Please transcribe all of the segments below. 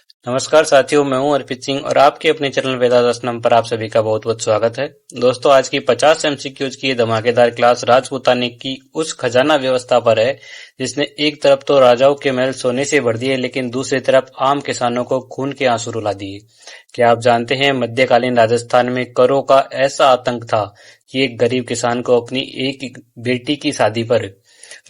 नमस्कार साथियों, मैं हूं अर्पित सिंह और आपके अपने चैनल वेदादर्शनम पर आप सभी का बहुत बहुत स्वागत है। दोस्तों, आज की 50 एमसीक्यूज की ये धमाकेदार क्लास राजपूताने की उस खजाना व्यवस्था पर है जिसने एक तरफ तो राजाओं के महल सोने से भर दिए, लेकिन दूसरी तरफ आम किसानों को खून के आंसू रुला दिए। क्या आप जानते हैं, मध्यकालीन राजस्थान में करों का ऐसा आतंक था कि एक गरीब किसान को अपनी एक बेटी की शादी पर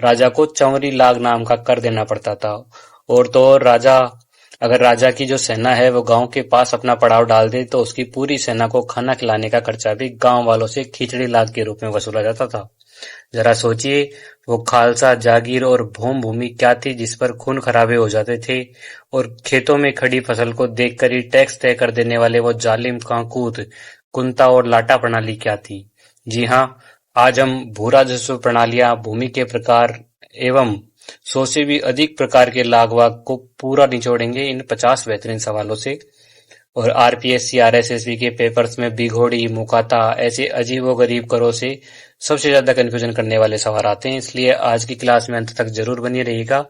राजा को 4 लाख नाम का कर देना पड़ता था। और तो और अगर राजा की जो सेना है वो गांव के पास अपना पड़ाव डाल दे तो उसकी पूरी सेना को खाना खिलाने का खर्चा भी गांव वालों से खिचड़ी लाख के रूप में वसूला जाता था। जरा सोचिए, वो खालसा जागीर और भौम भूमि क्या थी जिस पर खून खराबे हो जाते थे, और खेतों में खड़ी फसल को देखकर ही टैक्स तय कर देने वाले वो जालिम कांकूत कुंता और लाटा प्रणाली क्या थी। जी हाँ, आज हम भू राजस्व प्रणालियां, भूमि के प्रकार एवं 100 से भी अधिक प्रकार के लाग वाग को पूरा निचोड़ेंगे इन 50 बेहतरीन सवालों से। और आरपीएससी आरएसएसबी के पेपर्स में बिघोड़ी मुकाता ऐसे अजीबोगरीब करों से सबसे ज्यादा कंफ्यूजन करने वाले सवाल आते हैं, इसलिए आज की क्लास में अंत तक जरूर बनी रहिएगा।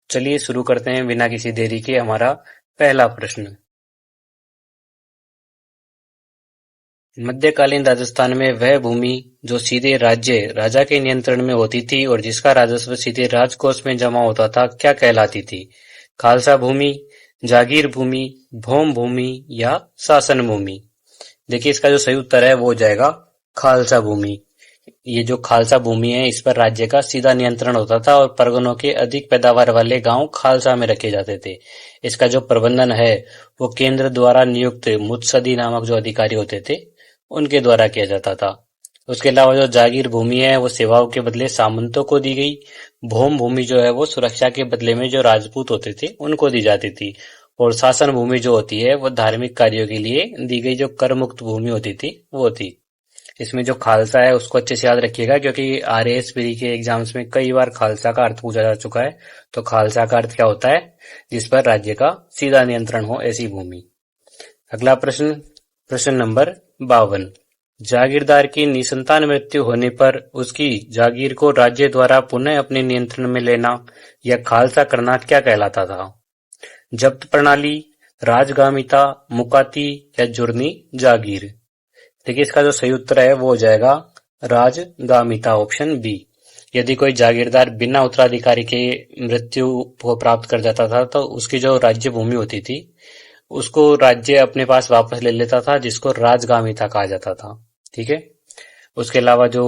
चलिए शुरू करते हैं बिना किसी देरी के। हमारा पहला प्रश्न, मध्यकालीन राजस्थान में वह भूमि जो सीधे राज्य राजा के नियंत्रण में होती थी और जिसका राजस्व सीधे राजकोष में जमा होता था, क्या कहलाती थी? खालसा भूमि, जागीर भूमि, भौम भूमि या शासन भूमि? देखिए, इसका जो सही उत्तर है वो हो जाएगा खालसा भूमि। ये जो खालसा भूमि है, इस पर राज्य का सीधा नियंत्रण होता था और परगनों के अधिक पैदावार वाले गांव खालसा में रखे जाते थे। इसका जो प्रबंधन है वो केंद्र द्वारा नियुक्त मुत्सदी नामक जो अधिकारी होते थे उनके द्वारा किया जाता था। उसके अलावा जो जागीर भूमि है वो सेवाओं के बदले सामंतों को दी गई। भौम भूमि जो है वो सुरक्षा के बदले में जो राजपूत होते थे उनको दी जाती थी। और शासन भूमि जो होती है वो धार्मिक कार्यों के लिए दी गई जो कर मुक्त भूमि होती थी वो थी। इसमें जो खालसा है उसको अच्छे से याद रखिएगा, क्योंकि आरएएस के एग्जाम्स में कई बार खालसा का अर्थ पूछा जा चुका है। तो खालसा का अर्थ क्या होता है? जिस पर राज्य का सीधा नियंत्रण हो, ऐसी भूमि। अगला प्रश्न, प्रश्न नंबर 52, जागीरदार की निसंतान मृत्यु होने पर उसकी जागीर को राज्य द्वारा पुनः अपने नियंत्रण में लेना या खालसा करना क्या कहलाता था? जब्त प्रणाली, राजगामिता, मुकाती या जुर्नी जागीर? देखिए, इसका जो सही उत्तर है वो हो जाएगा राजगामिता, ऑप्शन बी। यदि कोई जागीरदार बिना उत्तराधिकारी के मृत्यु को प्राप्त कर जाता था तो उसकी जो राज्य भूमि होती थी उसको राज्य अपने पास वापस ले लेता था, जिसको राजगामिता कहा जाता था। ठीक है। उसके अलावा जो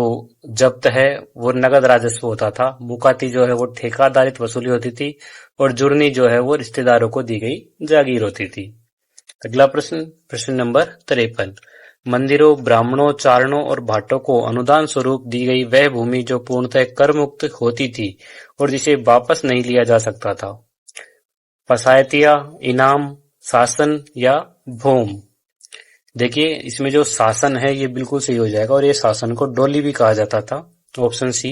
जब्त है वो नगद राजस्व होता था। मुकाती जो है वो ठेकेदारित वसूली होती थी और जुर्नी जो है वो रिश्तेदारों को दी गई जागीर होती थी। अगला प्रश्न, प्रश्न नंबर 53, मंदिरों, ब्राह्मणों, चारणों और भाटों को अनुदान स्वरूप दी गई वह भूमि जो पूर्णतः कर मुक्त होती थी और जिसे वापस नहीं लिया जा सकता था? पसायतिया, इनाम, शासन या भौम? देखिए, इसमें जो शासन है ये बिल्कुल सही हो जाएगा और ये शासन को डोली भी कहा जाता था। ऑप्शन सी,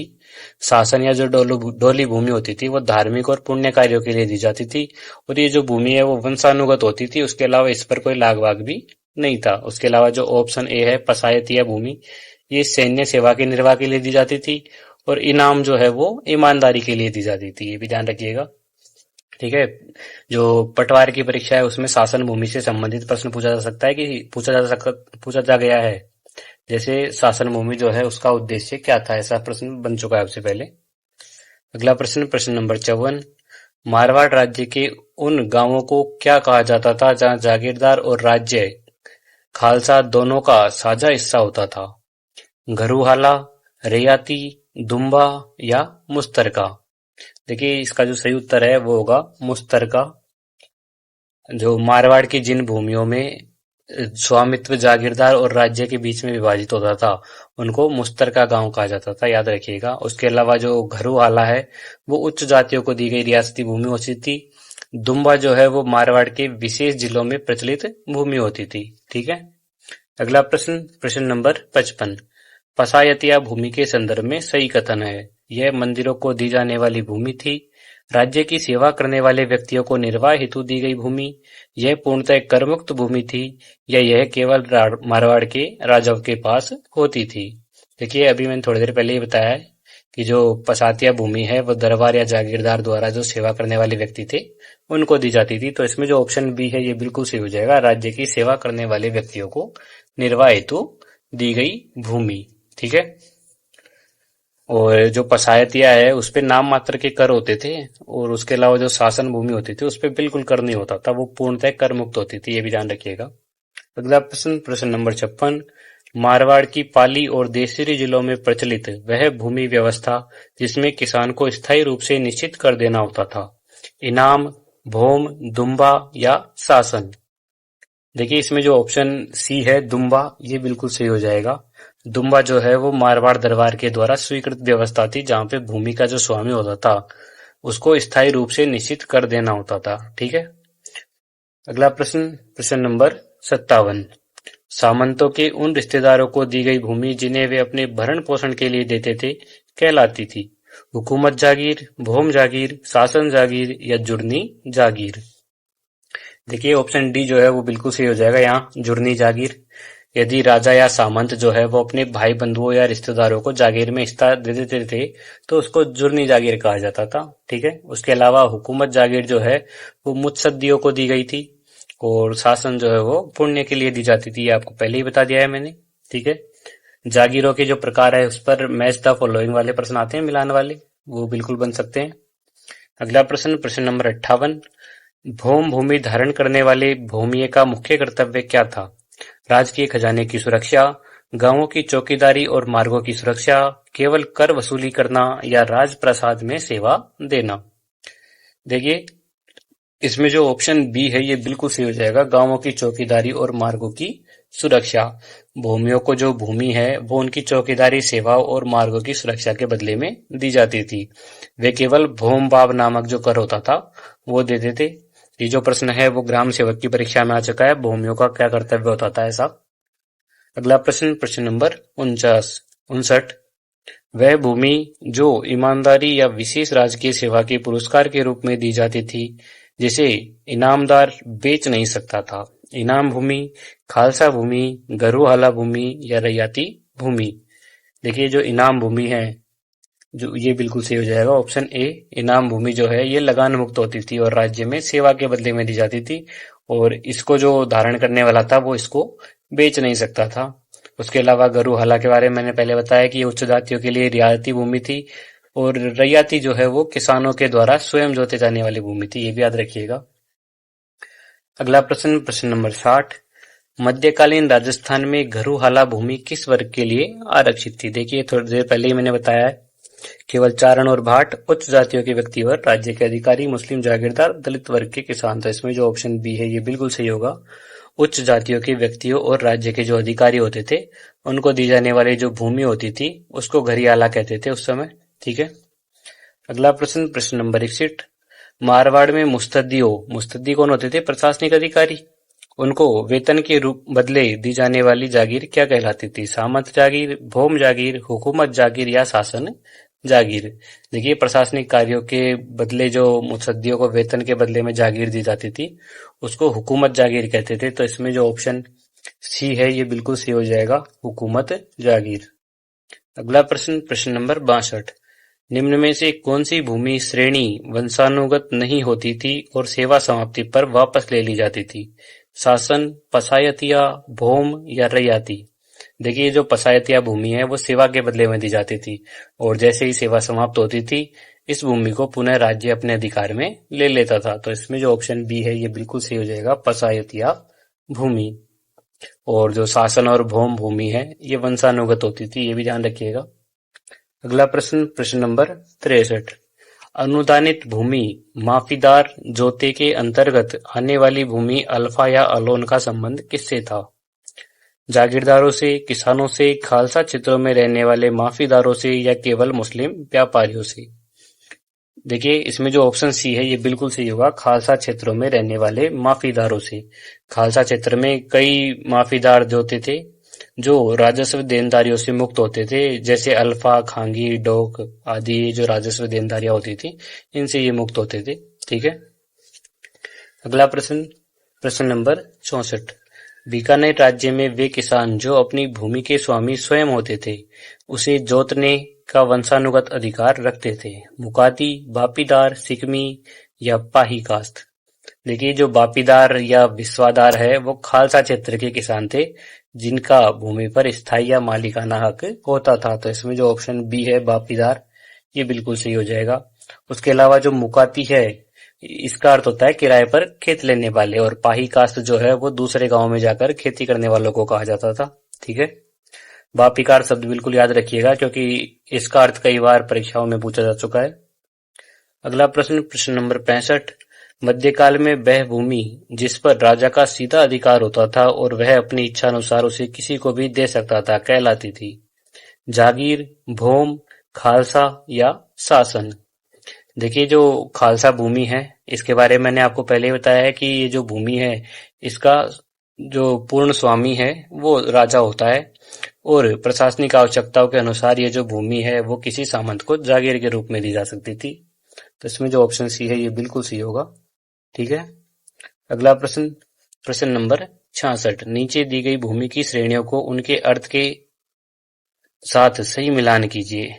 शासन या जो डोली भूमि होती थी वो धार्मिक और पुण्य कार्यों के लिए दी जाती थी और ये जो भूमि है वो वंशानुगत होती थी। उसके अलावा इस पर कोई लाग वाग भी नहीं था। उसके अलावा जो ऑप्शन ए है पसायतिया भूमि, ये सैन्य सेवा के निर्वाह के लिए दी जाती थी और इनाम जो है वो ईमानदारी के लिए दी जाती थी। ये भी ध्यान रखिएगा। ठीक है। जो पटवार की परीक्षा है उसमें शासन भूमि से संबंधित प्रश्न पूछा जा सकता है कि पूछा जा गया है। जैसे शासन भूमि जो है उसका उद्देश्य क्या था, ऐसा प्रश्न बन चुका है आपसे पहले। अगला प्रश्न, प्रश्न नंबर 54, मारवाड़ राज्य के उन गांवों को क्या कहा जाता था जहां जागीरदार और राज्य खालसा दोनों का साझा हिस्सा होता था? घरूहाला, रेयाती, दुम्बा या मुस्तरका? देखिए, इसका जो सही उत्तर है वो होगा मुस्तरका। जो मारवाड़ की जिन भूमियों में स्वामित्व जागीरदार और राज्य के बीच में विभाजित होता था उनको मुस्तरका गांव कहा जाता था, याद रखिएगा। उसके अलावा जो घरूहाला है वो उच्च जातियों को दी गई रियासती भूमि होती थी। दुम्बा जो है वो मारवाड़ के विशेष जिलों में प्रचलित भूमि होती थी। ठीक है। अगला प्रश्न, प्रश्न नंबर 55, पसायतिया भूमि के संदर्भ में सही कथन है। यह मंदिरों को दी जाने वाली भूमि थी। राज्य की सेवा करने वाले व्यक्तियों को निर्वाह हेतु दी गई भूमि। यह पूर्णतः करमुक्त भूमि थी या यह केवल मारवाड़ के राजाओं के पास होती थी? देखिए, अभी मैंने थोड़ी देर पहले ही बताया है कि जो पसातिया भूमि है वो दरबार या जागीरदार द्वारा जो सेवा करने वाले व्यक्ति थे उनको दी जाती थी। तो इसमें जो ऑप्शन बी है ये बिल्कुल सही हो जाएगा, राज्य की सेवा करने वाले व्यक्तियों को निर्वाह हेतु दी गई भूमि। ठीक है। और जो पसायतिया है उस पे नाम मात्र के कर होते थे, और उसके अलावा जो शासन भूमि होती थी उस पे बिल्कुल कर नहीं होता था, वो पूर्णतः कर मुक्त होती थी, ये भी ध्यान रखिएगा। अगला प्रश्न, प्रश्न नंबर 56। मारवाड़ की पाली और देसरी जिलों में प्रचलित वह भूमि व्यवस्था जिसमें किसान को स्थायी रूप से निश्चित कर देना होता था, इनाम, भोम, दुम्बा या शासन। देखिए इसमें जो ऑप्शन सी है दुम्बा, ये बिल्कुल सही हो जाएगा। दुम्बा जो है वो मारवाड़ दरबार के द्वारा स्वीकृत व्यवस्था थी, जहां पे भूमि का जो स्वामी होता था उसको स्थायी रूप से निश्चित कर देना होता था। ठीक है। अगला प्रश्न, प्रश्न नंबर 57। सामंतों के उन रिश्तेदारों को दी गई भूमि जिन्हें वे अपने भरण पोषण के लिए देते थे कहलाती थी, हुकूमत जागीर, भोम जागीर, शासन जागीर या जुर्नी जागीर। देखिए ऑप्शन डी जो है वो बिल्कुल सही हो जाएगा, यहाँ जुर्नी जागीर। यदि राजा या सामंत जो है वो अपने भाई बंधुओं या रिश्तेदारों को जागीर में हिस्सा दे देते थे तो उसको जुर्नी जागीर कहा जाता था। ठीक है। उसके अलावा हुकूमत जागीर जो है वो मुत्सद्दियों को दी गई थी, और शासन जो है वो पुण्य के लिए दी जाती थी, ये आपको पहले ही बता दिया है मैंने। ठीक है। जागीरों के जो प्रकार है उस पर मैच द फॉलोइंग वाले प्रश्न आते हैं, मिलान वाले, वो बिल्कुल बन सकते हैं। अगला प्रश्न, प्रश्न नंबर 58। भौम भूमि धारण करने वाले भूमिये का मुख्य कर्तव्य क्या था? राजकीय खजाने की सुरक्षा, गांवों की चौकीदारी और मार्गों की सुरक्षा, केवल कर वसूली करना या राजप्रसाद में सेवा देना। देखिए इसमें जो ऑप्शन बी है ये बिल्कुल सही हो जाएगा, गांवों की चौकीदारी और मार्गों की सुरक्षा। भूमियों को जो भूमि है वो उनकी चौकीदारी, सेवा और मार्गों की सुरक्षा के बदले में दी जाती थी। वे केवल भूम बाब नामक जो कर होता था वो देते थे। ये जो प्रश्न है वो ग्राम सेवक की परीक्षा में आ चुका है, भूमियों का क्या कर्तव्य होता था ऐसा। अगला प्रश्न, प्रश्न नंबर 59। वह भूमि जो ईमानदारी या विशेष राजकीय सेवा के पुरस्कार के रूप में दी जाती थी जिसे इनामदार बेच नहीं सकता था, इनाम भूमि, खालसा भूमि, गरुहाला भूमि या रैयती भूमि। देखिए जो इनाम भूमि है जो ये बिल्कुल सही हो जाएगा, ऑप्शन ए। इनाम भूमि जो है ये लगान मुक्त होती थी और राज्य में सेवा के बदले में दी जाती थी, और इसको जो धारण करने वाला था वो इसको बेच नहीं सकता था। उसके अलावा गरुहाला के बारे में मैंने पहले बताया कि ये उच्च जातियों के लिए रियायती भूमि थी, और रैयती जो है वो किसानों के द्वारा स्वयं जोते जाने वाली भूमि थी, ये भी याद रखिएगा। अगला प्रश्न, प्रश्न नंबर 60। मध्यकालीन राजस्थान में गरुहाला भूमि किस वर्ग के लिए आरक्षित थी? देखिए थोड़ी देर पहले ही मैंने बताया है, केवल चारण और भाट, उच्च जातियों के व्यक्ति और राज्य के अधिकारी, मुस्लिम जागीरदार, दलित वर्ग के किसान। तो इसमें जो ऑप्शन बी है ये बिल्कुल सही होगा, उच्च जातियों के व्यक्तियों और राज्य के जो अधिकारी होते थे उनको दी जाने वाली जो भूमि होती थी उसको घरियाला कहते थे उस समय। ठीक है। अगला प्रश्न, प्रश्न नंबर 61। मारवाड़ में मुस्तद्दी कौन होते थे? प्रशासनिक अधिकारी। उनको वेतन के रूप बदले दी जाने वाली जागीर क्या कहलाती थी? सामंत जागीर, भौम जागीर, हुकूमत जागीर या शासन जागीर। देखिए प्रशासनिक कार्यों के बदले जो मुत्सद्दियों को वेतन के बदले में जागीर दी जाती थी उसको हुकूमत जागीर कहते थे। तो इसमें जो ऑप्शन सी है ये बिल्कुल सही हो जाएगा, हुकूमत जागीर। अगला प्रश्न, प्रश्न नंबर 62। निम्न में से कौन सी भूमि श्रेणी वंशानुगत नहीं होती थी और सेवा समाप्ति पर वापस ले ली जाती थी? शासन, पसायतिया, भौम या रैयती। देखिए जो पसायतिया भूमि है वो सेवा के बदले में दी जाती थी, और जैसे ही सेवा समाप्त होती थी इस भूमि को पुनः राज्य अपने अधिकार में ले लेता था। तो इसमें जो ऑप्शन बी है ये बिल्कुल सही हो जाएगा, पसायतिया भूमि। और जो शासन और भौम भूमि है ये वंशानुगत होती थी, ये भी ध्यान रखिएगा। अगला प्रश्न, प्रश्न नंबर 63। अनुदानित भूमि माफीदार जोते के अंतर्गत आने वाली भूमि अल्फा या अलोन का संबंध किससे था? जागीरदारों से, किसानों से, खालसा क्षेत्रों में रहने वाले माफीदारों से या केवल मुस्लिम व्यापारियों से। देखिए इसमें जो ऑप्शन सी है ये बिल्कुल सही होगा, खालसा क्षेत्रों में रहने वाले माफीदारों से। खालसा क्षेत्र में कई माफीदार जो होते थे जो राजस्व देनदारियों से मुक्त होते थे, जैसे अल्फा, खांगी, डोक आदि जो राजस्व देनदारियां होती थी इनसे ये मुक्त होते थे। ठीक है। अगला प्रश्न, प्रश्न नंबर 64। बीकानेर राज्य में वे किसान जो अपनी भूमि के स्वामी स्वयं होते थे उसे जोतने, का वंशानुगत अधिकार रखते थे? मुकाती, बापीदार, सिकमी या पाही कास्त? देखिए जो बापीदार या विश्वादार है वो खालसा क्षेत्र के किसान थे जिनका भूमि पर स्थायी या मालिकाना हक होता था। तो इसमें जो ऑप्शन बी है बापीदार, ये बिल्कुल सही हो जाएगा। उसके अलावा जो मुकाती है इसका अर्थ होता है किराए पर खेत लेने वाले, और पाही कास्त जो है वो दूसरे गांव में जाकर खेती करने वालों को कहा जाता था। ठीक है, बापीकार शब्द बिल्कुल याद रखिएगा क्योंकि इसका अर्थ कई बार परीक्षाओं में पूछा जा चुका है। अगला प्रश्न, प्रश्न नंबर 65। मध्यकाल में वह भूमि जिस पर राजा का सीधा अधिकार होता था और वह अपनी इच्छा अनुसार उसे किसी को भी दे सकता था कहलाती थी? जागीर, भूम, खालसा या शासन? देखिए जो खालसा भूमि है इसके बारे में मैंने आपको पहले ही बताया है कि ये जो भूमि है इसका जो पूर्ण स्वामी है वो राजा होता है, और प्रशासनिक आवश्यकताओं के अनुसार ये जो भूमि है वो किसी सामंत को जागीर के रूप में दी जा सकती थी। तो इसमें जो ऑप्शन सी है ये बिल्कुल सही होगा। ठीक है, अगला प्रश्न, प्रश्न नंबर 66। नीचे दी गई भूमि की श्रेणियों को उनके अर्थ के साथ सही मिलान कीजिए।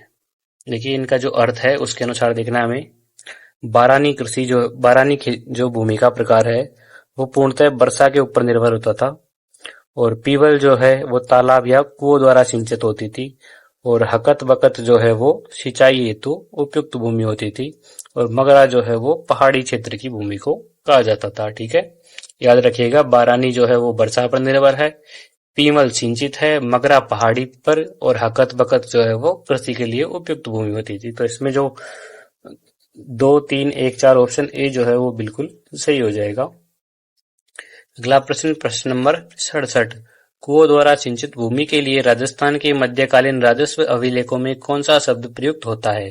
देखिए इनका जो अर्थ है उसके अनुसार देखना हमें। बारानी कृषि जो भूमि का प्रकार है वो पूर्णतः वर्षा के ऊपर निर्भर होता था, और पीवल जो है वो तालाब या कुओं द्वारा सिंचित होती थी, और हकत बकत जो है वो सिंचाई हेतु उपयुक्त भूमि होती थी, और मगरा जो है वो पहाड़ी क्षेत्र की भूमि को कहा जाता था। ठीक है, याद रखिएगा बारानी जो है वो वर्षा पर निर्भर है, पीमल सिंचित है, मगरा पहाड़ी पर, और हकत बकत जो है वो कृषि के लिए उपयुक्त भूमि होती थी। तो इसमें जो 2, 3, 1, 4 ऑप्शन ए जो है वो बिल्कुल सही हो जाएगा। अगला प्रश्न, प्रश्न नंबर 67। कुओं द्वारा सिंचित भूमि के लिए राजस्थान के मध्यकालीन राजस्व अभिलेखों में कौन सा शब्द प्रयुक्त होता है?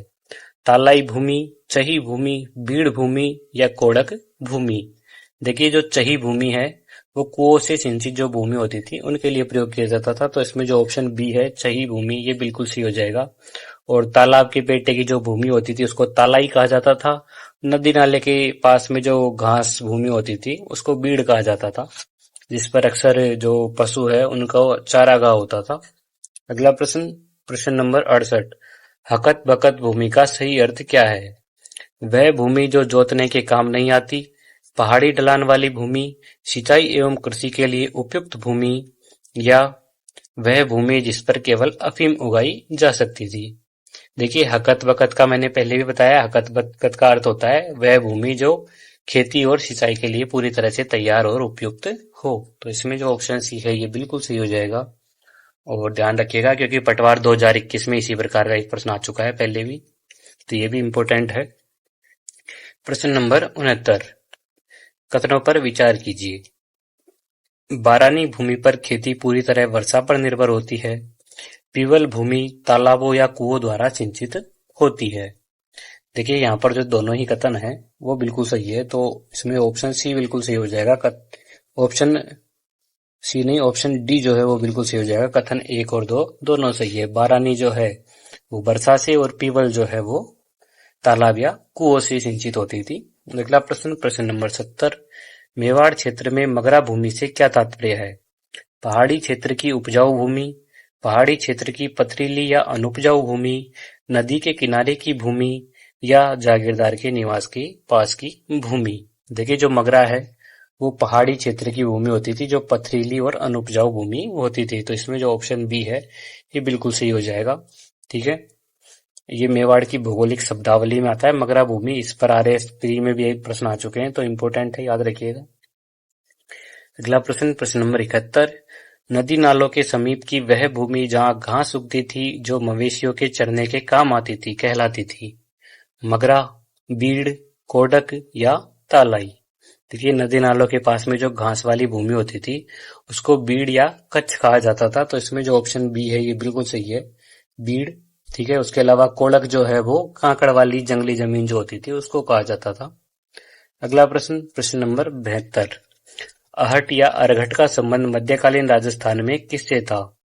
तालाई भूमि, चही भूमि, बीड़ भूमि या कोड़क भूमि? देखिए जो चही भूमि है वो कुओं से सिंचित जो भूमि होती थी उनके लिए प्रयोग किया जाता था। तो इसमें जो ऑप्शन बी है चही भूमि ये बिल्कुल सही हो जाएगा। और तालाब के पेटे की जो भूमि होती थी उसको तालाई कहा जाता था। नदी नाले के पास में जो घास भूमि होती थी उसको बीड़ कहा जाता था, जिस पर अक्सर जो पशु है उनका चारागाह होता था। अगला प्रश्न, प्रश्न नंबर 68। हकत बकत भूमि का सही अर्थ क्या है? वह भूमि जो जोतने के काम नहीं आती, पहाड़ी ढलान वाली भूमि, सिंचाई एवं कृषि के लिए उपयुक्त भूमि, या वह भूमि जिस पर केवल अफीम उगाई जा सकती थी? देखिए हकत बकत का मैंने पहले भी बताया, हकत बकत का अर्थ होता है वह भूमि जो खेती और सिंचाई के लिए पूरी तरह से तैयार और उपयुक्त हो। तो इसमें जो ऑप्शन सी है ये बिल्कुल सही हो जाएगा। और ध्यान रखिएगा क्योंकि पटवार 2021 में इसी प्रकार का एक प्रश्न आ चुका है पहले भी, तो ये भी इम्पोर्टेंट है। प्रश्न नंबर 69। कथनों पर विचार कीजिए। बारानी भूमि पर खेती पूरी तरह वर्षा पर निर्भर होती है। पीवल भूमि तालाबों या कुओं द्वारा सिंचित होती है। देखिए यहाँ पर जो दोनों ही कथन है वो बिल्कुल सही है, तो इसमें ऑप्शन सी बिल्कुल सही हो जाएगा। ऑप्शन सी नहीं, ऑप्शन डी जो है वो बिल्कुल सही हो जाएगा। कथन 1 और 2 दोनों सही है। बारानी जो है वो वर्षा से और पीवल जो है वो तालाब या कुओं से सिंचित होती थी। अगला प्रश्न, प्रश्न नंबर 70। मेवाड़ क्षेत्र में मगरा भूमि से क्या तात्पर्य है? पहाड़ी क्षेत्र की उपजाऊ भूमि, पहाड़ी क्षेत्र की पथरीली या अनुपजाऊ भूमि, नदी के किनारे की भूमि, या जागीरदार के निवास के पास की भूमि? देखिए जो मगरा है वो पहाड़ी क्षेत्र की भूमि होती थी जो पथरीली और अनुपजाऊ भूमि होती थी। तो इसमें जो ऑप्शन बी है ये बिल्कुल सही हो जाएगा। ठीक है, ये मेवाड़ की भौगोलिक शब्दावली में आता है मगरा भूमि। इस पर RS प्री में भी एक प्रश्न आ चुके हैं, तो इम्पोर्टेंट है, याद रखिएगा। अगला प्रश्न, प्रश्न नंबर 71। नदी नालों के समीप की वह भूमि जहाँ घास उगती थी जो मवेशियों के चरने के काम आती थी कहलाती थी? मगरा, बीड़, कोडक या तालाई? देखिए नदी नालों के पास में जो घास वाली भूमि होती थी उसको बीड़ या कच्छ कहा जाता था। तो इसमें जो ऑप्शन बी है ये बिल्कुल सही है, बीड़। ठीक है, उसके अलावा कोड़क जो है वो कांकड़ वाली जंगली जमीन जो होती थी उसको कहा जाता था। अगला प्रश्न, प्रश्न नंबर 72। आहट या अरघट का संबंध मध्यकालीन राजस्थान में किससे था?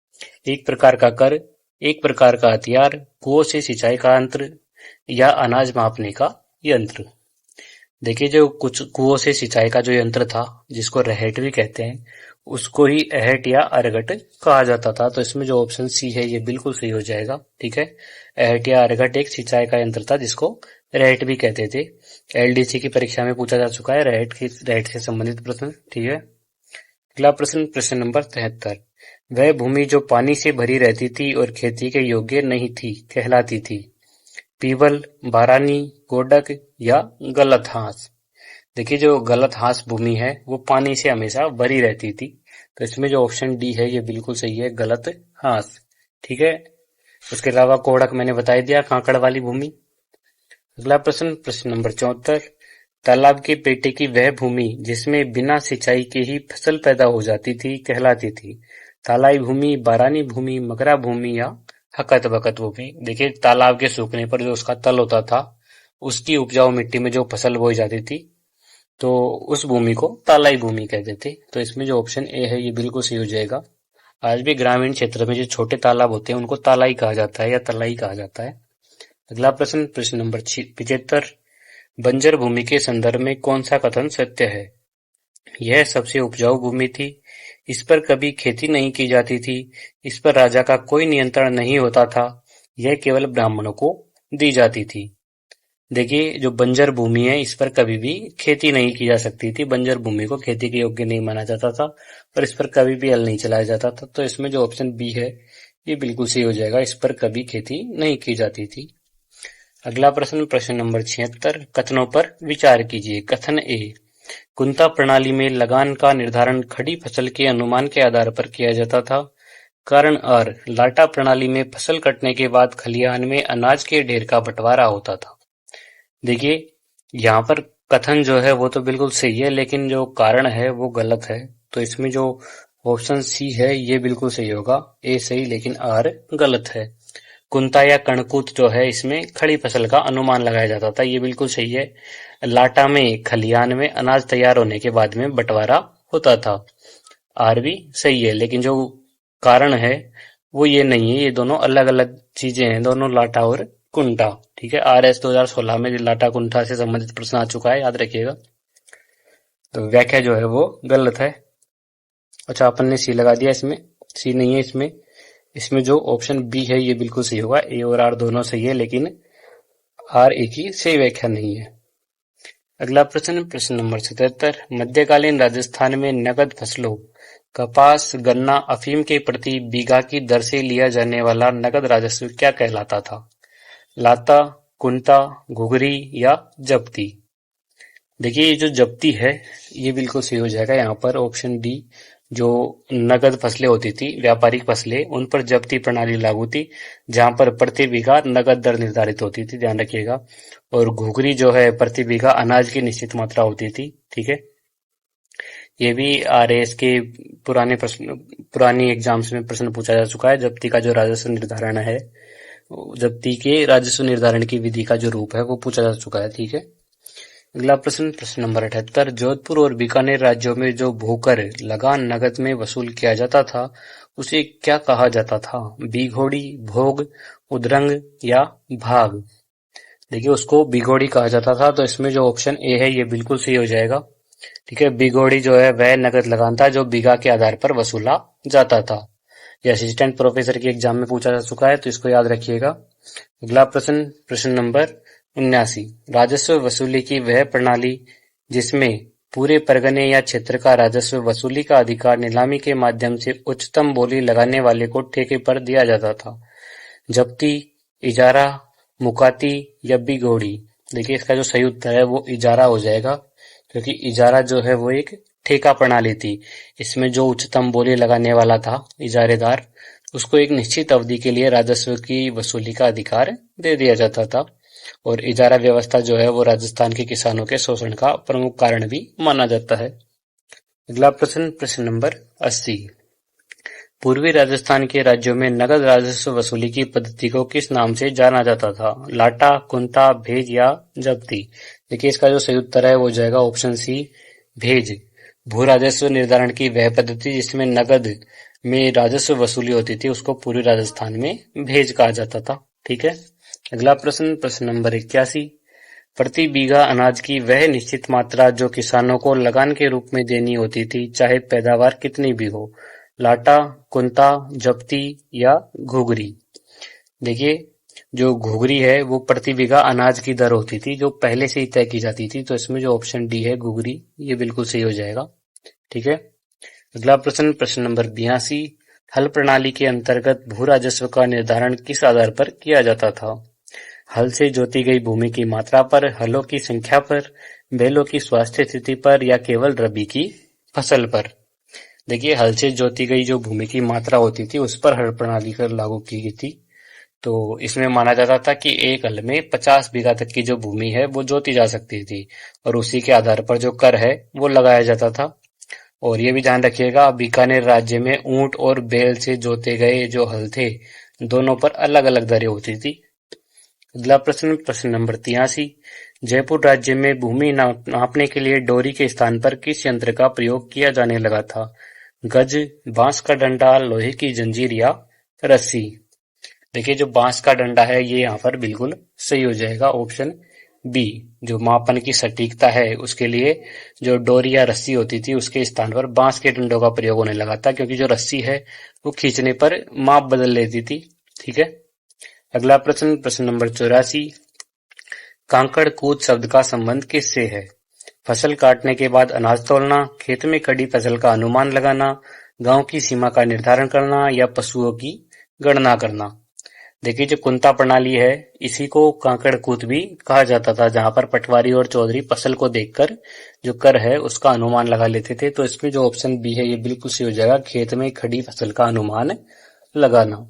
एक प्रकार का कर, एक प्रकार का हथियार, कुओं से सिंचाई का यंत्र, या अनाज मापने का यंत्र? देखिए जो कुछ कुओं से सिंचाई का जो यंत्र था जिसको रहेट भी कहते हैं उसको ही अहट या अरघट कहा जाता था। तो इसमें जो ऑप्शन सी है ये बिल्कुल सही हो जाएगा। ठीक है, अहट या अरघट एक सिंचाई का यंत्र था जिसको रहट भी कहते थे। एलडीसी की परीक्षा में पूछा जा चुका है रहट से संबंधित प्रश्न। ठीक है, अगला प्रश्न, प्रश्न नंबर 73। वह भूमि जो पानी से भरी रहती थी और खेती के योग्य नहीं थी कहलाती थी? पीवल, बारानी, गोडक या गलत हास? देखिए, जो गलत हास भूमि है वो पानी से हमेशा भरी रहती थी, तो इसमें जो ऑप्शन डी है ये बिल्कुल सही है, गलत हास। ठीक है, उसके अलावा कोड़क मैंने बता दिया, कांकड़ वाली भूमि। अगला प्रश्न, प्रश्न नंबर 74। तालाब के पेटे की वह भूमि जिसमें बिना सिंचाई के ही फसल पैदा हो जाती थी कहलाती थी? तालाई भूमि, बारानी भूमि, मगरा भूमि या हकत बकत भूमि? देखिए, तालाब के सूखने पर जो उसका तल होता था उसकी उपजाऊ मिट्टी में जो फसल बोई जाती थी तो उस भूमि को तालाई भूमि कहते थे। तो इसमें जो ऑप्शन ए है ये बिल्कुल सही हो जाएगा। आज भी ग्रामीण क्षेत्र में जो छोटे तालाब होते हैं उनको तालाई कहा जाता है या तलाई कहा जाता है। अगला प्रश्न, प्रश्न नंबर 75। बंजर भूमि के संदर्भ में कौन सा कथन सत्य है? यह सबसे उपजाऊ भूमि थी, इस पर कभी खेती नहीं की जाती थी, इस पर राजा का कोई नियंत्रण नहीं होता था, यह केवल ब्राह्मणों को दी जाती थी। देखिए, जो बंजर भूमि है इस पर कभी भी खेती नहीं की जा सकती थी, बंजर भूमि को खेती के योग्य नहीं माना जाता था और इस पर कभी भी हल नहीं चलाया जाता था। तो इसमें जो ऑप्शन बी है ये बिल्कुल सही हो जाएगा, इस पर कभी खेती नहीं की जाती थी। अगला प्रश्न, प्रश्न नंबर 76। कथनों पर विचार कीजिए। कथन ए, कुंता प्रणाली में लगान का निर्धारण खड़ी फसल के अनुमान के आधार पर किया जाता था। कारण आर, लाटा प्रणाली में फसल कटने के बाद खलिहान में अनाज के ढेर का बंटवारा होता था। देखिए, यहाँ पर कथन जो है वो तो बिल्कुल सही है, लेकिन जो कारण है वो गलत है। तो इसमें जो ऑप्शन सी है ये बिल्कुल सही होगा, ए सही लेकिन आर गलत है। कुंता या कणकुत जो है इसमें खड़ी फसल का अनुमान लगाया जाता था, ये बिल्कुल सही है। लाटा में खलिहान में अनाज तैयार होने के बाद में बंटवारा होता था, आर भी सही है। लेकिन जो कारण है वो ये नहीं है, ये दोनों अलग अलग चीजें हैं, दोनों लाटा और कुंटा। ठीक है, RS 2016 में लाटा कुंठा से संबंधित प्रश्न आ चुका है, याद रखिएगा। तो व्याख्या जो है वो गलत है। अच्छा, अपन ने सी लगा दिया, इसमें सी नहीं है। इसमें इसमें जो ऑप्शन बी है ये बिल्कुल सही होगा, ए और आर दोनों सही है लेकिन आर ए की सही व्याख्या नहीं है। अगला प्रश्न, प्रश्न नंबर 77। मध्यकालीन राजस्थान में नगद फसलों कपास, गन्ना, अफीम के प्रति बीघा की दर से लिया जाने वाला नगद राजस्व क्या कहलाता था? लाता, कुंता, घुघरी या जब्ती? देखिए, ये जो जब्ती है ये बिल्कुल सही हो जाएगा। यहाँ पर ऑप्शन डी, जो नगद फसलें होती थी, व्यापारिक फसलें, उन पर जब्ती प्रणाली लागू थी, जहां पर प्रति बीघा नगद दर निर्धारित होती थी, ध्यान रखिएगा। और घुघरी जो है प्रति बीघा अनाज की निश्चित मात्रा होती थी। ठीक है, ये भी RAS के पुरानी एग्जाम्स में प्रश्न पूछा जा चुका है। जब्ती का जो राजस्व निर्धारण है, जब्ती के राजस्व निर्धारण की विधि का जो रूप है वो पूछा जा चुका है। ठीक है, अगला प्रश्न, प्रश्न नंबर 78। जोधपुर और बीकानेर राज्यों में जो भूकर लगान नगद में वसूल किया जाता था उसे क्या कहा जाता था? बीघोड़ी, भोग, उद्रंग या भाग? देखिए, उसको बीघोड़ी कहा जाता था। तो इसमें जो ऑप्शन ए है ये बिल्कुल सही हो जाएगा। ठीक है, बीघोड़ी जो है वह नगद लगान था जो बीघा के आधार पर वसूला जाता था। ये असिस्टेंट प्रोफेसर के एग्जाम में पूछा जा चुका है, तो इसको याद रखिएगा। अगला प्रश्न, प्रश्न नंबर 79। राजस्व वसूली की वह प्रणाली जिसमें पूरे परगने या क्षेत्र का राजस्व वसूली का अधिकार नीलामी के माध्यम से उच्चतम बोली लगाने वाले को ठेके पर दिया जाता था? जब्ती, इजारा, मुकाती या बीघोड़ी? देखिए, इसका जो सही उत्तर है वो इजारा हो जाएगा, क्योंकि इजारा जो है वो एक ठेका प्रणाली थी। इसमें जो उच्चतम बोली लगाने वाला था, इजारेदार, उसको एक निश्चित अवधि के लिए राजस्व की वसूली का अधिकार दे दिया जाता था। और इजारा व्यवस्था जो है वो राजस्थान के किसानों के शोषण का प्रमुख कारण भी माना जाता है। अगला प्रश्न, प्रश्न नंबर 80। पूर्वी राजस्थान के राज्यों में नगद राजस्व वसूली की पद्धति को किस नाम से जाना जाता था? लाटा, कुंता, भेज या जब्ती? देखिए, इसका जो सही उत्तर है वो हो जाएगा ऑप्शन सी, भेज। भू राजस्व निर्धारण की वह पद्धति जिसमें नगद में राजस्व वसूली होती थी उसको पूर्वी राजस्थान में भेज कहा जाता था। ठीक है, अगला प्रश्न, प्रश्न नंबर 81। प्रति बीघा अनाज की वह निश्चित मात्रा जो किसानों को लगान के रूप में देनी होती थी, चाहे पैदावार कितनी भी हो? लाटा, कुंता, जब्ती या घुघरी? देखिए, जो घुघरी है वो प्रति बीघा अनाज की दर होती थी जो पहले से ही तय की जाती थी। तो इसमें जो ऑप्शन डी है घुघरी, ये बिल्कुल सही हो जाएगा। ठीक है। अगला प्रश्न, प्रश्न नंबर 82। हल प्रणाली के अंतर्गत भू राजस्व का निर्धारण किस आधार पर किया जाता था? हल से जोती गई भूमि की मात्रा पर, हलों की संख्या पर, बैलों की स्वास्थ्य स्थिति पर या केवल रबी की फसल पर? देखिए, हल से जोती गई जो भूमि की मात्रा होती थी उस पर हल प्रणाली कर लागू की गई थी। तो इसमें माना जाता था कि एक हल में 50 बीघा तक की जो भूमि है वो जोती जा सकती थी और उसी के आधार पर जो कर है वो लगाया जाता था। और ये भी ध्यान रखिएगा, बीकानेर राज्य में ऊंट और बैल से जोते गए जो हल थे दोनों पर अलग अलग दरें होती थी। अगला प्रश्न, प्रश्न नंबर 83। जयपुर राज्य में भूमि नापने के लिए डोरी के स्थान पर किस यंत्र का प्रयोग किया जाने लगा था? गज, बांस का डंडा, लोहे की जंजीर या रस्सी? देखिए, जो बांस का डंडा है ये यहाँ पर बिल्कुल सही हो जाएगा, ऑप्शन बी। जो मापन की सटीकता है उसके लिए जो डोरी या रस्सी होती थी उसके स्थान पर बांस के डंडों का प्रयोग होने लगा था, क्योंकि जो रस्सी है वो खींचने पर माप बदल लेती थी। ठीक है। अगला प्रश्न, प्रश्न नंबर 84। कांकड़ कूद शब्द का संबंध किससे है? फसल काटने के बाद अनाज तौलना, खेत में खड़ी फसल का अनुमान लगाना, गांव की सीमा का निर्धारण करना या पशुओं की गणना करना? देखिए, जो कुंता प्रणाली है इसी को कांकड़ कूद भी कहा जाता था, जहां पर पटवारी और चौधरी फसल को देखकर जो कर है उसका अनुमान लगा लेते थे। तो इसमें जो ऑप्शन बी है ये बिल्कुल सही हो जाएगा, खेत में खड़ी फसल का अनुमान लगाना।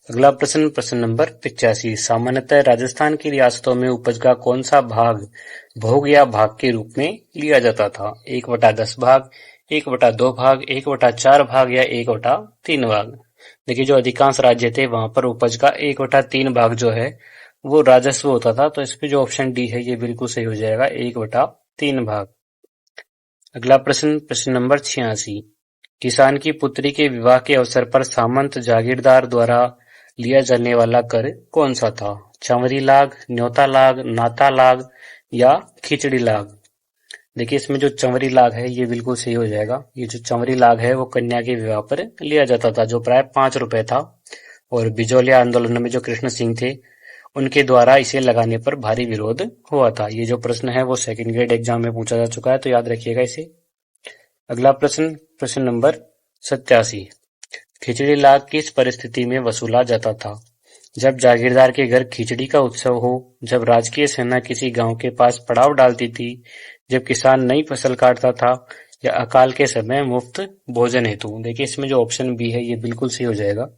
अगला प्रश्न, प्रश्न नंबर 85। सामान्यतः राजस्थान की रियासतों में उपज का कौन सा भाग भोग या भाग के रूप में लिया जाता था? 1/10 भाग, 1/2 भाग, 1/4 भाग या 1/3 भाग? देखिए, जो अधिकांश राज्य थे वहां पर उपज का 1/3 भाग जो है वो राजस्व होता था। तो इसमें जो ऑप्शन डी है ये बिल्कुल सही हो जाएगा, 1/3 भाग। अगला प्रश्न, प्रश्न नंबर 86। किसान की पुत्री के विवाह के अवसर पर सामंत जागीरदार द्वारा लिया जाने वाला कर कौन सा था? चंवरी लाग, न्योता लाग, नाता लाग या खिचड़ी लाग? देखिए, इसमें जो चंवरी लाग है ये बिल्कुल सही हो जाएगा। ये जो चंवरी लाग है वो कन्या के विवाह पर लिया जाता था, जो प्राय 5 रुपए था। और बिजौलिया आंदोलन में जो कृष्ण सिंह थे उनके द्वारा इसे लगाने पर भारी विरोध हुआ था। ये जो प्रश्न है वो सेकंड ग्रेड एग्जाम में पूछा जा चुका है, तो याद रखिएगा इसे। अगला प्रश्न, प्रश्न नंबर 87। खिचड़ी लाग किस परिस्थिति में वसूला जाता था? जब जागीरदार के घर खिचड़ी का उत्सव हो, जब राजकीय सेना किसी गांव के पास पड़ाव डालती थी, जब किसान नई फसल काटता था या अकाल के समय मुफ्त भोजन हेतु? देखिए, इसमें जो ऑप्शन बी है ये बिल्कुल सही हो जाएगा।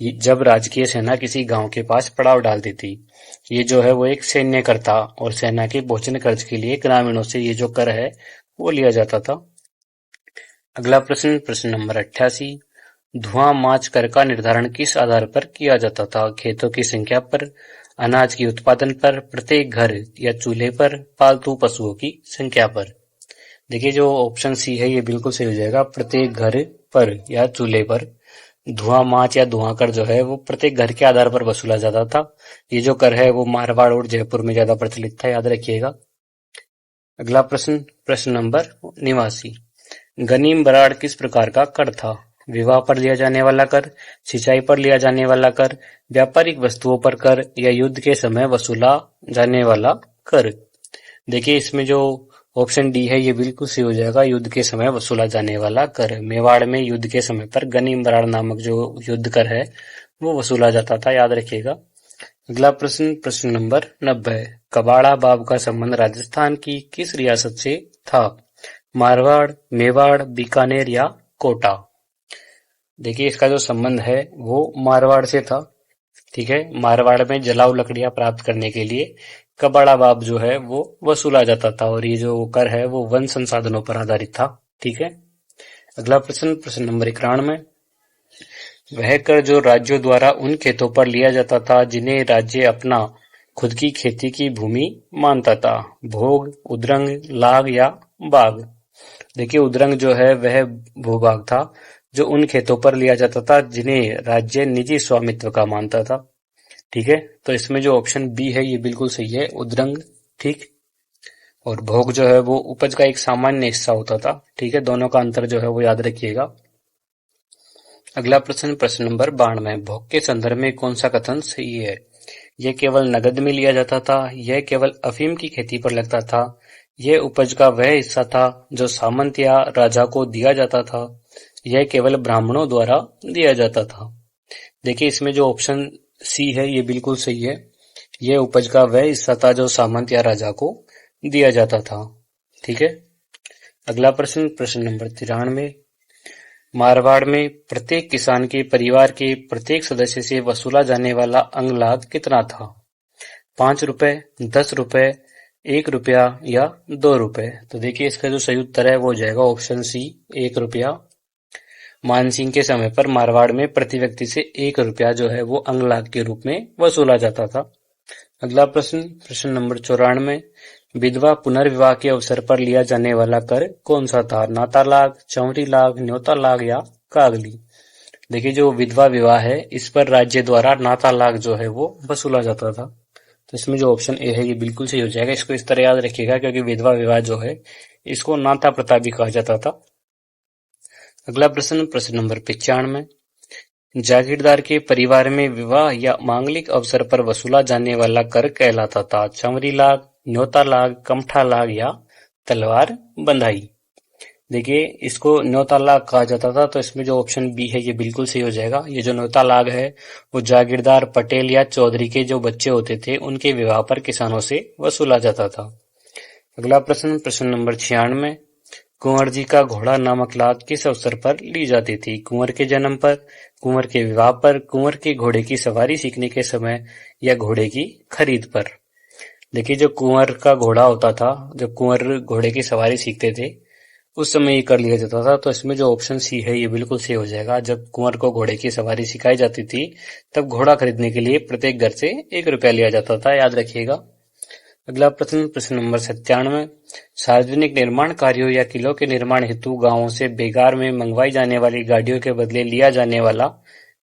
जब राजकीय सेना किसी गांव के पास पड़ाव डालती थी, ये जो है वो एक सैन्य कर था और सेना के भोजन खर्च के लिए ग्रामीणों से ये जो कर है वो लिया जाता था। अगला प्रश्न, प्रश्न नंबर 88। धुआं माच कर का निर्धारण किस आधार पर किया जाता था? खेतों की संख्या पर, अनाज की उत्पादन पर, प्रत्येक घर या चूल्हे पर, पालतू पशुओं की संख्या पर? देखिए, जो ऑप्शन सी है ये बिल्कुल सही हो जाएगा, प्रत्येक घर पर या चूल्हे पर। धुआं माच या धुआं कर जो है वो प्रत्येक घर के आधार पर वसूला जाता था। ये जो कर है वो मारवाड़ और जयपुर में ज्यादा प्रचलित था, याद रखिएगा। अगला प्रश्न, प्रश्न नंबर 89। गनीम बराड़ किस प्रकार का कर था? विवाह पर लिया जाने वाला कर, सिंचाई पर लिया जाने वाला कर, व्यापारिक वस्तुओं पर कर या युद्ध के समय वसूला जाने वाला कर? देखिए, इसमें जो ऑप्शन डी है ये बिल्कुल सही हो जाएगा, युद्ध के समय वसूला जाने वाला कर। मेवाड़ में युद्ध के समय पर गनीम बराड़ नामक जो युद्ध कर है वो वसूला जाता था, याद रखिएगा। अगला प्रश्न, प्रश्न नंबर 90। कबाड़ा बाब का संबंध राजस्थान की किस रियासत से था? मारवाड़, मेवाड़, बीकानेर या कोटा? देखिए, इसका जो संबंध है वो मारवाड़ से था। ठीक है। मारवाड़ में जलाऊ लकड़ियां प्राप्त करने के लिए कबाड़ा बाब जो है वो वसूला जाता था और ये जो कर है वो वन संसाधनों पर आधारित था। ठीक है। अगला प्रश्न, प्रश्न नंबर 91। वह कर जो राज्यों द्वारा उन खेतों पर लिया जाता था जिन्हें राज्य अपना खुद की खेती की भूमि मानता था। भोग, उद्रंग, लाग या बाग? देखिए, उद्रंग जो है वह भूभाग था जो उन खेतों पर लिया जाता था जिन्हें राज्य निजी स्वामित्व का मानता था। ठीक है। तो इसमें जो ऑप्शन बी है ये बिल्कुल सही है, उद्रंग। ठीक। और भोग जो है वो उपज का एक सामान्य हिस्सा होता था। ठीक है। दोनों का अंतर जो है वो याद रखिएगा। अगला प्रश्न, प्रश्न नंबर 92। भोग के संदर्भ में कौन सा कथन सही है? यह केवल नगद में लिया जाता था, यह केवल अफीम की खेती पर लगता था, यह उपज का वह हिस्सा था जो सामंत या राजा को दिया जाता था, यह केवल ब्राह्मणों द्वारा दिया जाता था। देखिए इसमें जो ऑप्शन सी है ये बिल्कुल सही है। यह उपज का वह हिस्सा था जो सामंत या राजा को दिया जाता था। ठीक है, अगला प्रश्न, प्रश्न नंबर 93। मारवाड़ में प्रत्येक किसान के परिवार के प्रत्येक सदस्य से वसूला जाने वाला अंगलाग कितना था? 5 रुपए, 10 रुपए, 1 रुपया या 2 रुपए? तो देखिए इसका जो सही उत्तर है वो हो जाएगा ऑप्शन सी, 1 रुपया। मानसिंह के समय पर मारवाड़ में प्रति व्यक्ति से 1 रुपया जो है वो अंगलाग के रूप में वसूला जाता था। अगला प्रश्न, प्रश्न नंबर 94। विधवा पुनर्विवाह के अवसर पर लिया जाने वाला कर कौन सा था? नाता लाग, चौहरी लाग, न्योता लाग या कागली? देखिए जो विधवा विवाह है इस पर राज्य द्वारा नाता लाग जो है वो वसूला जाता था। तो इसमें जो ऑप्शन ए है ये बिल्कुल सही हो जाएगा। इसको इस तरह याद रखिएगा क्योंकि विधवा विवाह जो है इसको नाता प्रथा भी कहा जाता था। अगला प्रश्न, प्रश्न नंबर 95। जागीरदार के परिवार में विवाह या मांगलिक अवसर पर वसूला जाने वाला कर कहलाता था? चंवरी लाग, न्योता लाग, कमठा लाग या तलवार बंधाई? देखिए इसको न्योता लाग कहा जाता था, तो इसमें जो ऑप्शन बी है ये बिल्कुल सही हो जाएगा। ये जो न्योता लाग है वो जागीरदार, पटेल या चौधरी के जो बच्चे होते थे उनके विवाह पर किसानों से वसूला जाता था। अगला प्रश्न, प्रश्न नंबर 96। कुंवर जी का घोड़ा नामक लाग किस अवसर पर ली जाती थी? कुंवर के जन्म पर, कुंवर के विवाह पर, कुंवर के घोड़े की सवारी सीखने के समय या घोड़े की खरीद पर? देखिए जो कुंवर का घोड़ा होता था, जब कुंवर घोड़े की सवारी सीखते थे उस समय ये कर लिया जाता था। तो इसमें जो ऑप्शन सी है ये बिल्कुल सही हो जाएगा। जब कुंवर को घोड़े की सवारी सिखाई जाती थी तब घोड़ा खरीदने के लिए प्रत्येक घर से 1 रुपया लिया जाता था, याद रखिएगा। अगला प्रश्न, प्रश्न नंबर 97। सार्वजनिक निर्माण कार्यों या किलों के निर्माण हेतु गांवों से बेगार में मंगवाई जाने वाली गाड़ियों के बदले लिया जाने वाला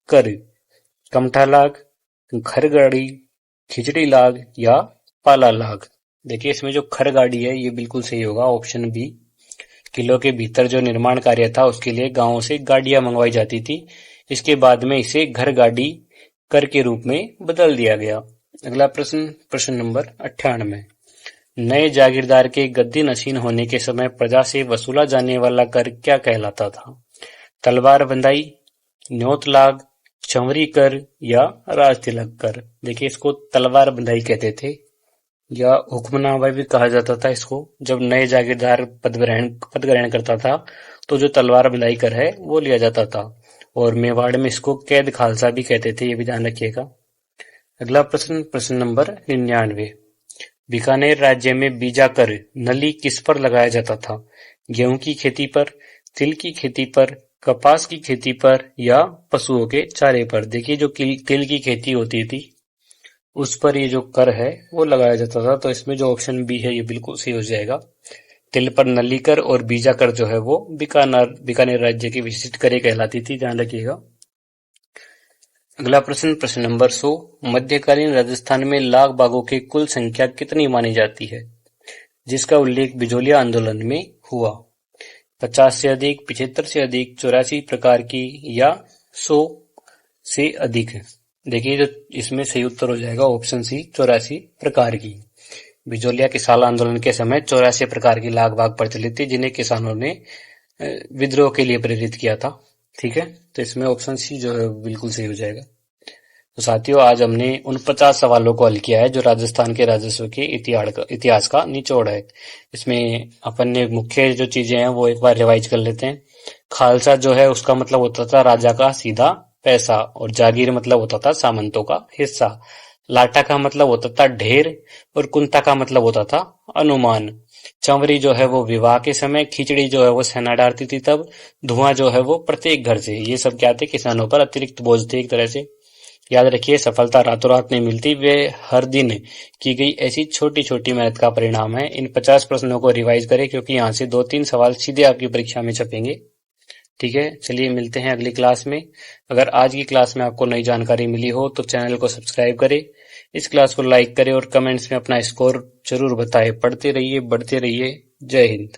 कर कमठा लाग, खर गाड़ी, खिचड़ी लाग या पाला लाग? देखिए इसमें जो खर गाड़ी है ये बिल्कुल सही होगा, ऑप्शन बी। किलो के भीतर जो निर्माण कार्य था उसके लिए गांवों से गाड़ियां मंगवाई जाती थी, इसके बाद में इसे घर गाड़ी कर के रूप में बदल दिया गया। अगला प्रश्न, प्रश्न नंबर 98। नए जागीरदार के गद्दी नशीन होने के समय प्रजा से वसूला जाने वाला कर क्या कहलाता था? तलवार बंधाई, न्योत लाग, चंवरी कर या राज तिलक कर? देखिए इसको तलवार बंधाई कहते थे या हुक्मनामा भी कहा जाता था इसको। जब नए जागीरदार पद ग्रहण करता था तो जो तलवार बंधाई कर है वो लिया जाता था, और मेवाड़ में इसको कैद खालसा भी कहते थे, ये भी ध्यान रखिएगा। अगला प्रश्न, प्रश्न नंबर 99। बीकानेर राज्य में बीजा कर नली किस पर लगाया जाता था? गेहूं की खेती पर, तिल की खेती पर, कपास की खेती पर या पशुओं के चारे पर? देखिए जो तिल की खेती होती थी उस पर ये जो कर है वो लगाया जाता था। तो इसमें जो ऑप्शन बी है ये बिल्कुल सही हो जाएगा। तिल पर नली कर और बीजा कर जो है वो बीकानेर राज्य की विशिष्ट करें कहलाती थी, ध्यान रखिएगा। अगला प्रश्न, प्रश्न नंबर 100। मध्यकालीन राजस्थान में लाग बाघों की कुल संख्या कितनी मानी जाती है जिसका उल्लेख बिजोलिया आंदोलन में हुआ? 50 से अधिक, 75 से अधिक, 84 प्रकार की या 100 से अधिक? देखिए जो इसमें सही उत्तर हो जाएगा ऑप्शन सी, 84 प्रकार की। बिजोलिया किसान आंदोलन के समय 84 प्रकार की लाग बाघ प्रचलित थी जिन्हें किसानों ने विद्रोह के लिए प्रेरित किया था। ठीक है, तो इसमें ऑप्शन सी जो है बिल्कुल सही हो जाएगा। तो साथियों आज हमने उन 50 सवालों को हल किया है जो राजस्थान के राजस्व के इतिहास का निचोड़ है। इसमें अपन ने मुख्य जो चीजें हैं वो एक बार रिवाइज कर लेते हैं। खालसा जो है उसका मतलब होता था राजा का सीधा पैसा, और जागीर मतलब होता था सामंतों का हिस्सा। लाटा का मतलब होता था ढेर, और कुंता का मतलब होता था अनुमान। चंवरी जो है वो विवाह के समय, खिचड़ी जो है वो सेना डालती थी तब, धुआं जो है वो प्रत्येक घर से। ये सब क्या थे? किसानों पर अतिरिक्त बोझ थे एक तरह से। याद रखिए सफलता रातों रात नहीं मिलती, वे हर दिन की गई ऐसी छोटी छोटी मेहनत का परिणाम है। इन 50 प्रश्नों को रिवाइज करें क्योंकि यहाँ से 2-3 सवाल सीधे आपकी परीक्षा में छपेंगे। ठीक है, चलिए मिलते हैं अगली क्लास में। अगर आज की क्लास में आपको नई जानकारी मिली हो तो चैनल को सब्सक्राइब करें, इस क्लास को लाइक करें और कमेंट्स में अपना स्कोर जरूर बताएं। पढ़ते रहिए, बढ़ते रहिए। जय हिंद।